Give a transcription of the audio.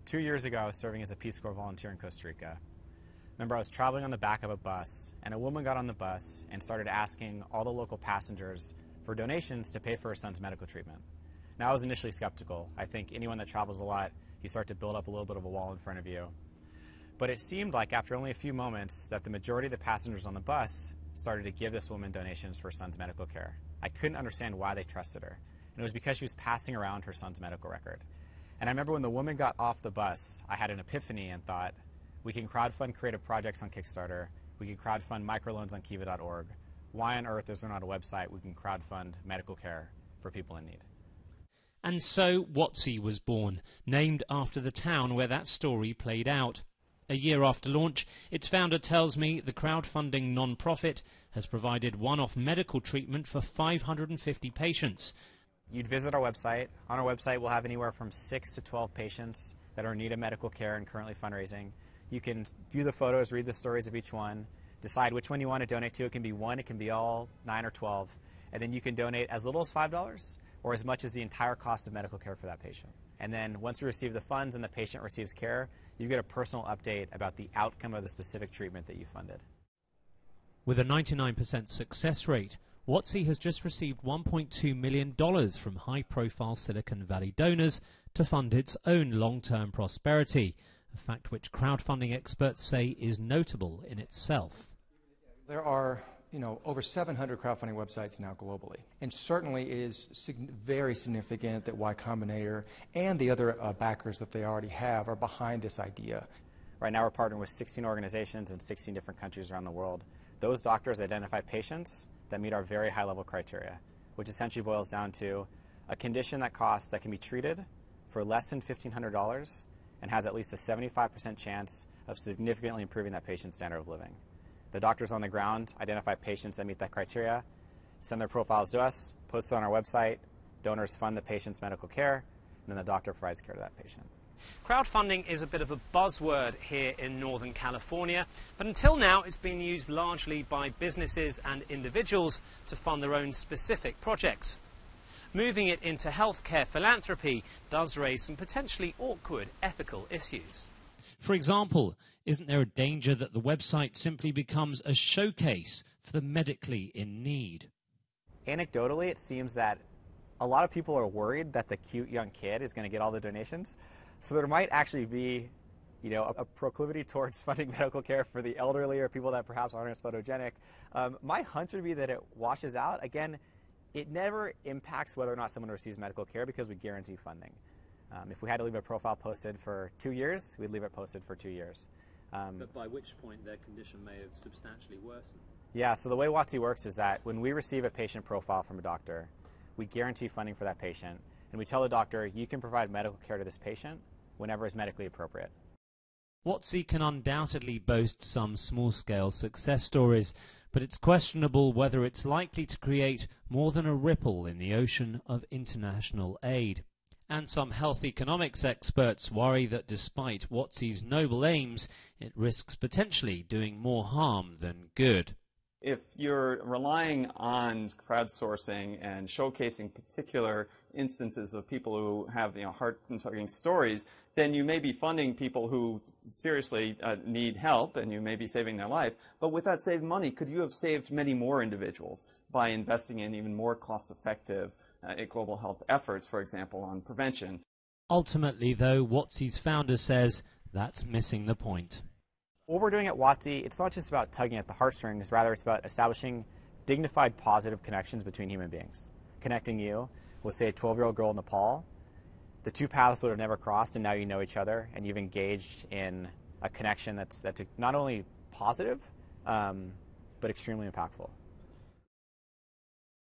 2 years ago, I was serving as a Peace Corps volunteer in Costa Rica. Remember, I was traveling on the back of a bus, and a woman got on the bus and started asking all the local passengers for donations to pay for her son's medical treatment. Now, I was initially skeptical. I think anyone that travels a lot, you start to build up a little bit of a wall in front of you. But it seemed like after only a few moments that the majority of the passengers on the bus started to give this woman donations for her son's medical care. I couldn't understand why they trusted her. And it was because she was passing around her son's medical record. And I remember when the woman got off the bus, I had an epiphany and thought, we can crowdfund creative projects on Kickstarter. We can crowdfund microloans on Kiva.org. Why on earth is there not a website we can crowdfund medical care for people in need? And so Watsi was born, named after the town where that story played out. A year after launch, its founder tells me the crowdfunding non-profit has provided one-off medical treatment for 550 patients. You'd visit our website. On our website, we'll have anywhere from 6 to 12 patients that are in need of medical care and currently fundraising. You can view the photos, read the stories of each one, decide which one you want to donate to. It can be one, it can be all 9 or 12. And then you can donate as little as $5 or as much as the entire cost of medical care for that patient. And then once we receive the funds and the patient receives care, you get a personal update about the outcome of the specific treatment that you funded. With a 99% success rate, Watsi has just received $1.2 million from high-profile Silicon Valley donors to fund its own long-term prosperity, a fact which crowdfunding experts say is notable in itself. There are over 700 crowdfunding websites now globally. And certainly it is very significant that Y Combinator and the other backers that they already have are behind this idea. Right now we're partnering with 16 organizations in 16 different countries around the world. Those doctors identify patients that meet our very high-level criteria, which essentially boils down to a condition that can be treated for less than $1,500 and has at least a 75% chance of significantly improving that patient's standard of living. The doctors on the ground identify patients that meet that criteria, send their profiles to us, post it on our website, donors fund the patient's medical care, and then the doctor provides care to that patient. Crowdfunding is a bit of a buzzword here in Northern California, but until now it's been used largely by businesses and individuals to fund their own specific projects. Moving it into healthcare philanthropy does raise some potentially awkward ethical issues. For example, isn't there a danger that the website simply becomes a showcase for the medically in need? Anecdotally, it seems that a lot of people are worried that the cute young kid is going to get all the donations. So there might actually be, a proclivity towards funding medical care for the elderly or people that perhaps aren't as photogenic. My hunch would be that it washes out. Again, it never impacts whether or not someone receives medical care because we guarantee funding. If we had to leave a profile posted for 2 years, we'd leave it posted for 2 years. But by which point their condition may have substantially worsened. Yeah, so the way Watsi works is that when we receive a patient profile from a doctor, we guarantee funding for that patient, and we tell the doctor, you can provide medical care to this patient whenever is medically appropriate. Watsi can undoubtedly boast some small-scale success stories, but it's questionable whether it's likely to create more than a ripple in the ocean of international aid. And some health economics experts worry that despite Watsi's noble aims, it risks potentially doing more harm than good. If you're relying on crowdsourcing and showcasing particular instances of people who have heart-tugging stories, then you may be funding people who seriously need help, and you may be saving their life. But with that saved money, could you have saved many more individuals by investing in even more cost-effective global health efforts, for example, on prevention? Ultimately, though, Watsi's founder says that's missing the point. What we're doing at Watsi, it's not just about tugging at the heartstrings, rather it's about establishing dignified, positive connections between human beings. Connecting you with, say, a 12-year-old girl in Nepal. The two paths would have never crossed, and now you know each other, and you've engaged in a connection that's not only positive, but extremely impactful.